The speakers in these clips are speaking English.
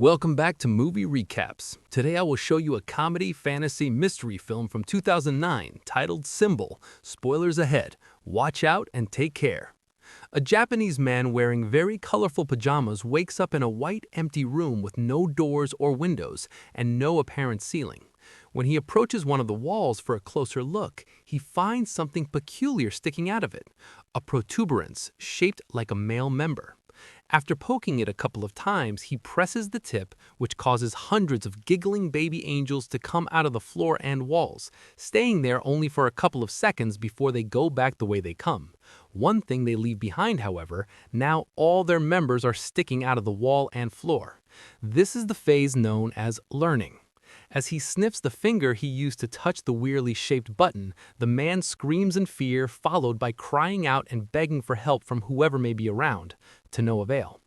Welcome back to Movie Recaps. Today I will show you a comedy fantasy mystery film from 2009 titled Symbol. Spoilers ahead. Watch out and take care. A Japanese man wearing very colorful pajamas wakes up in a white empty room with no doors or windows and no apparent ceiling. When he approaches one of the walls for a closer look, he finds something peculiar sticking out of it, a protuberance shaped like a male member. After poking it a couple of times, he presses the tip, which causes hundreds of giggling baby angels to come out of the floor and walls, staying there only for a couple of seconds before they go back the way they come. One thing they leave behind, however, now all their members are sticking out of the wall and floor. This is the phase known as learning. As he sniffs the finger he used to touch the weirdly shaped button, the man screams in fear, followed by crying out and begging for help from whoever may be around, to no avail.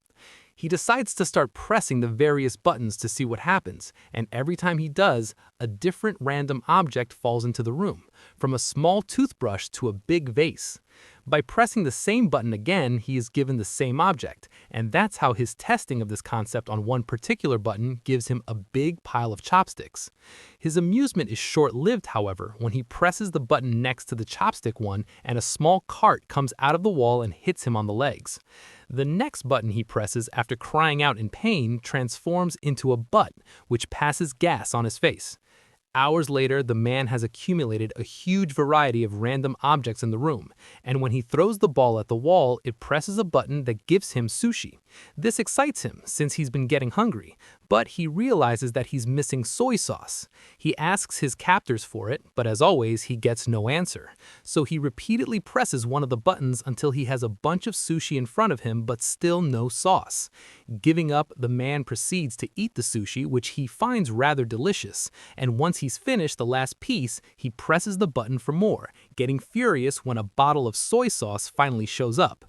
He decides to start pressing the various buttons to see what happens, and every time he does, a different random object falls into the room, from a small toothbrush to a big vase. By pressing the same button again, he is given the same object, and that's how his testing of this concept on one particular button gives him a big pile of chopsticks. His amusement is short-lived, however, when he presses the button next to the chopstick one and a small cart comes out of the wall and hits him on the legs. The next button he presses after crying out in pain transforms into a butt, which passes gas on his face. Hours later, the man has accumulated a huge variety of random objects in the room, and when he throws the ball at the wall, it presses a button that gives him sushi. This excites him since he's been getting hungry, but he realizes that he's missing soy sauce. He asks his captors for it, but as always, he gets no answer. So he repeatedly presses one of the buttons until he has a bunch of sushi in front of him, but still no sauce. Giving up, the man proceeds to eat the sushi, which he finds rather delicious, and once he's finished the last piece, he presses the button for more, getting furious when a bottle of soy sauce finally shows up.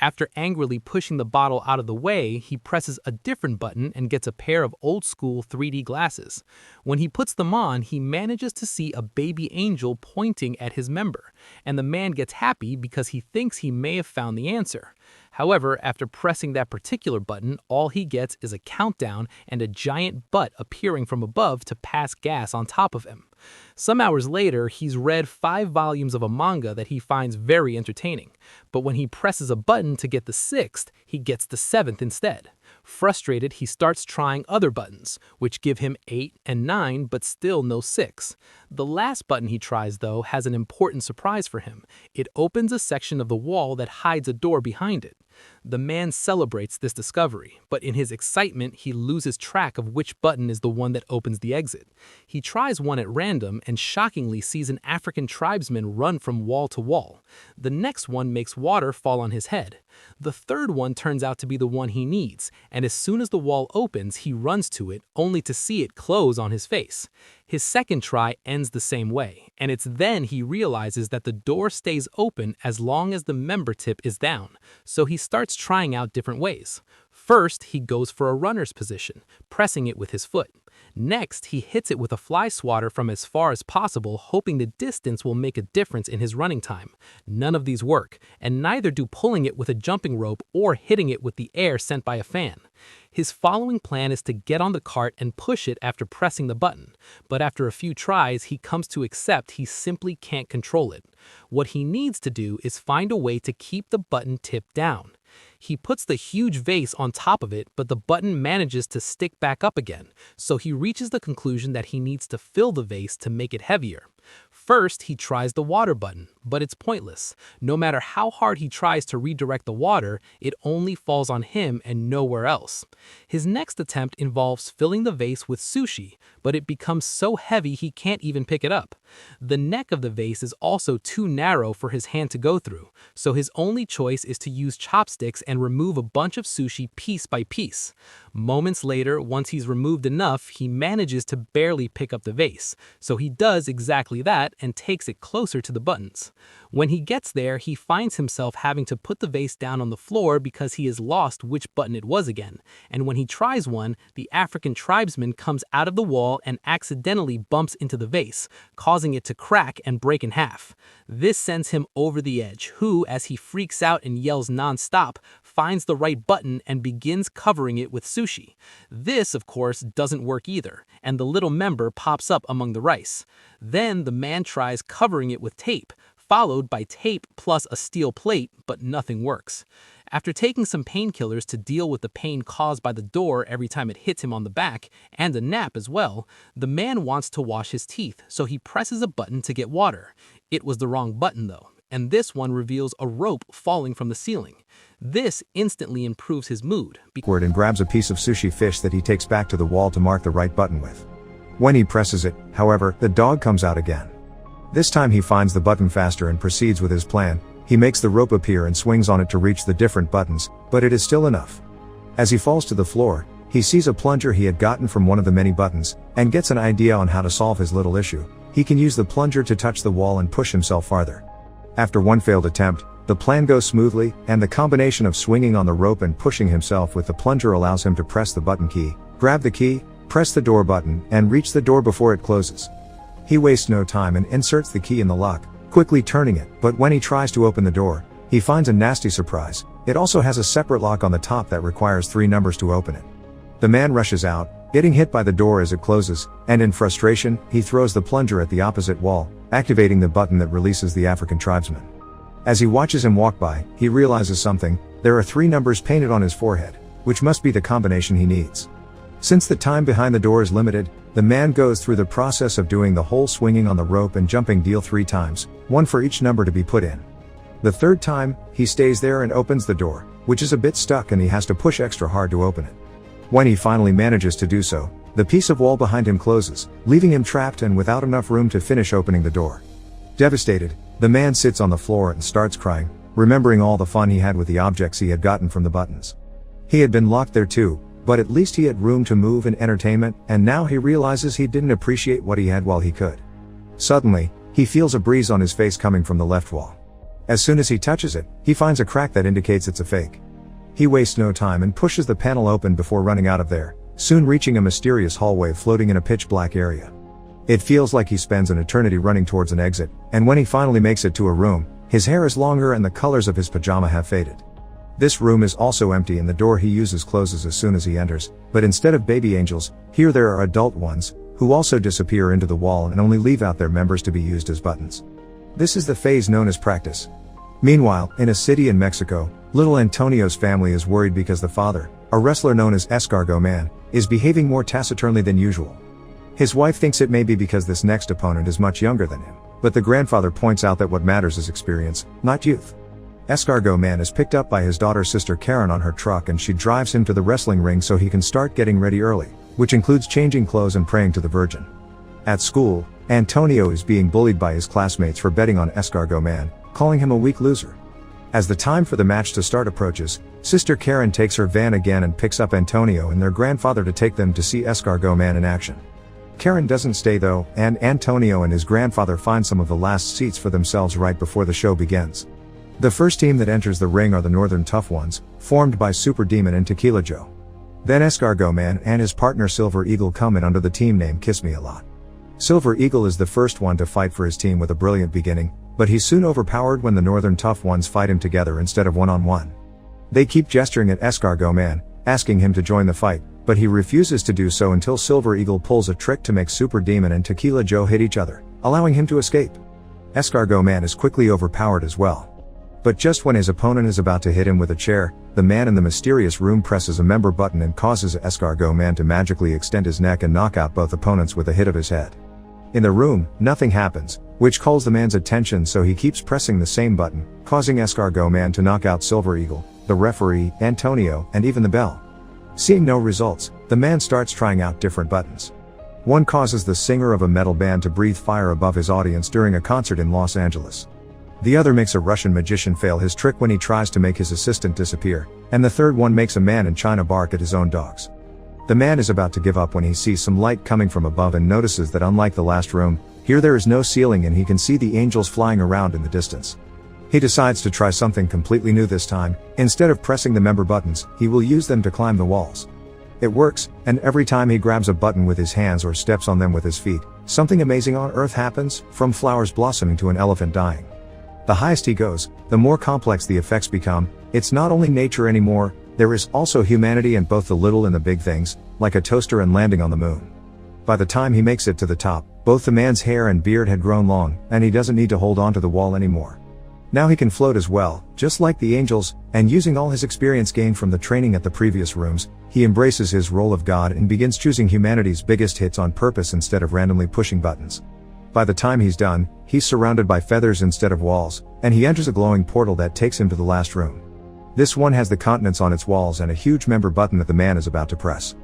After angrily pushing the bottle out of the way, he presses a different button and gets a pair of old-school 3D glasses. When he puts them on, he manages to see a baby angel pointing at his member, and the man gets happy because he thinks he may have found the answer. However, after pressing that particular button, all he gets is a countdown and a giant butt appearing from above to pass gas on top of him. Some hours later, he's read 5 volumes of a manga that he finds very entertaining, but when he presses a button to get the 6th, he gets the 7th instead. Frustrated, he starts trying other buttons, which give him 8 and 9, but still no 6. The last button he tries, though, has an important surprise for him. It opens a section of the wall that hides a door behind it. The man celebrates this discovery, but in his excitement, he loses track of which button is the one that opens the exit. He tries one at random and shockingly sees an African tribesman run from wall to wall. The next one makes water fall on his head. The third one turns out to be the one he needs, and as soon as the wall opens, he runs to it, only to see it close on his face. His second try ends the same way, and it's then he realizes that the door stays open as long as the member tip is down, so he starts trying out different ways. First, he goes for a runner's position, pressing it with his foot. Next, he hits it with a fly swatter from as far as possible, hoping the distance will make a difference in his running time. None of these work, and neither do pulling it with a jumping rope or hitting it with the air sent by a fan. His following plan is to get on the cart and push it after pressing the button, but after a few tries, he comes to accept he simply can't control it. What he needs to do is find a way to keep the button tipped down. He puts the huge vase on top of it, but the button manages to stick back up again, so he reaches the conclusion that he needs to fill the vase to make it heavier. First, he tries the water button, but it's pointless. No matter how hard he tries to redirect the water, it only falls on him and nowhere else. His next attempt involves filling the vase with sushi, but it becomes so heavy he can't even pick it up. The neck of the vase is also too narrow for his hand to go through, so his only choice is to use chopsticks and remove a bunch of sushi piece by piece. Moments later, once he's removed enough, he manages to barely pick up the vase, so he does exactly that and takes it closer to the buttons. When he gets there, he finds himself having to put the vase down on the floor because he has lost which button it was again. And when he tries one, the African tribesman comes out of the wall and accidentally bumps into the vase, causing it to crack and break in half. This sends him over the edge, who, as he freaks out and yells non-stop, finds the right button and begins covering it with sushi. This, of course, doesn't work either, and the little member pops up among the rice. Then the man tries covering it with tape, followed by tape plus a steel plate, but nothing works. After taking some painkillers to deal with the pain caused by the door every time it hits him on the back, and a nap as well, the man wants to wash his teeth, so he presses a button to get water. It was the wrong button though, and this one reveals a rope falling from the ceiling. This instantly improves his mood. And grabs a piece of sushi fish that he takes back to the wall to mark the right button with. When he presses it, however, the dog comes out again. This time he finds the button faster and proceeds with his plan. He makes the rope appear and swings on it to reach the different buttons, but it is still enough. As he falls to the floor, he sees a plunger he had gotten from one of the many buttons, and gets an idea on how to solve his little issue. He can use the plunger to touch the wall and push himself farther. After one failed attempt, the plan goes smoothly, and the combination of swinging on the rope and pushing himself with the plunger allows him to press the button key, grab the key, press the door button, and reach the door before it closes. He wastes no time and inserts the key in the lock, quickly turning it, but when he tries to open the door, he finds a nasty surprise. It also has a separate lock on the top that requires 3 numbers to open it. The man rushes out, getting hit by the door as it closes, and in frustration, he throws the plunger at the opposite wall, activating the button that releases the African tribesman. As he watches him walk by, he realizes something. There are 3 numbers painted on his forehead, which must be the combination he needs. Since the time behind the door is limited, the man goes through the process of doing the whole swinging on the rope and jumping deal 3 times, 1 for each number to be put in. The 3rd time, he stays there and opens the door, which is a bit stuck and he has to push extra hard to open it. When he finally manages to do so, the piece of wall behind him closes, leaving him trapped and without enough room to finish opening the door. Devastated, the man sits on the floor and starts crying, remembering all the fun he had with the objects he had gotten from the buttons. He had been locked there too, but at least he had room to move and entertainment, and now he realizes he didn't appreciate what he had while he could. Suddenly, he feels a breeze on his face coming from the left wall. As soon as he touches it, he finds a crack that indicates it's a fake. He wastes no time and pushes the panel open before running out of there, soon reaching a mysterious hallway floating in a pitch-black area. It feels like he spends an eternity running towards an exit, and when he finally makes it to a room, his hair is longer and the colors of his pajama have faded. This room is also empty and the door he uses closes as soon as he enters, but instead of baby angels, here there are adult ones, who also disappear into the wall and only leave out their members to be used as buttons. This is the phase known as practice. Meanwhile, in a city in Mexico, little Antonio's family is worried because the father, a wrestler known as Escargot Man, is behaving more taciturnly than usual. His wife thinks it may be because this next opponent is much younger than him, but the grandfather points out that what matters is experience, not youth. Escargot Man is picked up by his daughter's sister Karen on her truck and she drives him to the wrestling ring so he can start getting ready early, which includes changing clothes and praying to the Virgin. At school, Antonio is being bullied by his classmates for betting on Escargot Man, calling him a weak loser. As the time for the match to start approaches, Sister Karen takes her van again and picks up Antonio and their grandfather to take them to see Escargot Man in action. Karen doesn't stay though, and Antonio and his grandfather find some of the last seats for themselves right before the show begins. The first team that enters the ring are the Northern Tough Ones, formed by Super Demon and Tequila Joe. Then Escargot Man and his partner Silver Eagle come in under the team name Kiss Me A Lot. Silver Eagle is the first one to fight for his team with a brilliant beginning, but he's soon overpowered when the Northern Tough Ones fight him together instead of one-on-one. They keep gesturing at Escargot Man, asking him to join the fight, but he refuses to do so until Silver Eagle pulls a trick to make Super Demon and Tequila Joe hit each other, allowing him to escape. Escargot Man is quickly overpowered as well. But just when his opponent is about to hit him with a chair, the man in the mysterious room presses a member button and causes Escargot Man to magically extend his neck and knock out both opponents with a hit of his head. In the room, nothing happens, which calls the man's attention, so he keeps pressing the same button, causing Escargot Man to knock out Silver Eagle, the referee, Antonio, and even the bell. Seeing no results, the man starts trying out different buttons. One causes the singer of a metal band to breathe fire above his audience during a concert in Los Angeles. The other makes a Russian magician fail his trick when he tries to make his assistant disappear, and the third one makes a man in China bark at his own dogs. The man is about to give up when he sees some light coming from above and notices that unlike the last room, Here there is no ceiling and he can see the angels flying around in the distance. He decides to try something completely new this time. Instead of pressing the member buttons, he will use them to climb the walls. It works, and every time he grabs a button with his hands or steps on them with his feet, something amazing on Earth happens, from flowers blossoming to an elephant dying. The highest he goes, the more complex the effects become. It's not only nature anymore, there is also humanity and both the little and the big things, like a toaster and landing on the moon. By the time he makes it to the top, both the man's hair and beard had grown long, and he doesn't need to hold on to the wall anymore. Now he can float as well, just like the angels, and using all his experience gained from the training at the previous rooms, he embraces his role of God and begins choosing humanity's biggest hits on purpose instead of randomly pushing buttons. By the time he's done, he's surrounded by feathers instead of walls, and he enters a glowing portal that takes him to the last room. This one has the continents on its walls and a huge member button that the man is about to press.